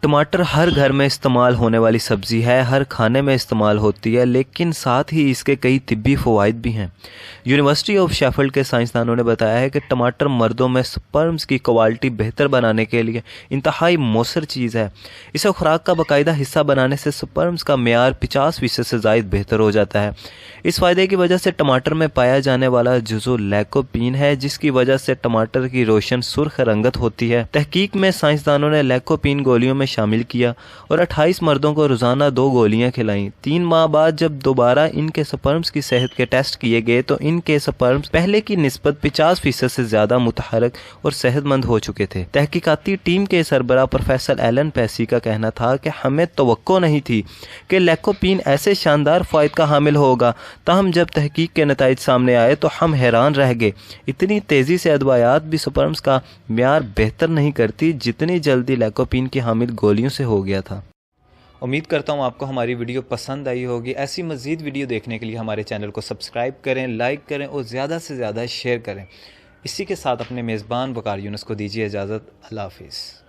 टमाटर हर घर में इस्तेमाल होने वाली सब्ज़ी है, हर खाने में इस्तेमाल होती है, लेकिन साथ ही इसके कई तिब्बी फ़वाइद भी हैं। यूनिवर्सिटी ऑफ शेफील्ड के साइंसदानों ने बताया है कि टमाटर मर्दों में स्पर्म्स की क्वालिटी बेहतर बनाने के लिए इंतहाई मौसर चीज़ है। इसे खुराक का बाकायदा हिस्सा बनाने से स्पर्म्स का मेयार 50% से ज़ायद बेहतर हो जाता है। इस फ़ायदे की वजह से टमाटर में पाया जाने वाला जुज़ो लैकोपीन है, जिसकी वजह से टमाटर की रोशन सुर्ख रंगत होती है। तहकीक में साइंसदानों ने लैकोपीन गोलियों में शामिल किया और 28 मर्दों को रोज़ाना 2 गोलियां खिलाईं। 3 माह बाद जब दोबारा इनके स्पर्म्स की सेहत के टेस्ट किए गए तो इनके स्पर्म्स पहले की निस्बत 50% से ज़्यादा मुतहरक और सेहतमंद हो चुके थे। तहकीकाती टीम के सरबराह प्रोफेसर एलन पैसी का कहना था कि हमें तवक्को नहीं थी कि लैकोपीन ऐसे शानदार फ़ायद का हामिल होगा, ताहम जब तहकीक के नताइज सामने आए तो हम हैरान रह गए। इतनी तेज़ी से अदवायात भी स्पर्म्स का म्यार बेहतर नहीं करती जितनी जल्दी लैकोपीन की हामिल गोलियों से हो गया था। उम्मीद करता हूँ आपको हमारी वीडियो पसंद आई होगी। ऐसी मज़ीद वीडियो देखने के लिए हमारे चैनल को सब्सक्राइब करें, लाइक करें और ज़्यादा से ज़्यादा शेयर करें। इसी के साथ अपने मेज़बान वकार यूनुस को दीजिए इजाज़त। अल्लाह हाफ़िज़।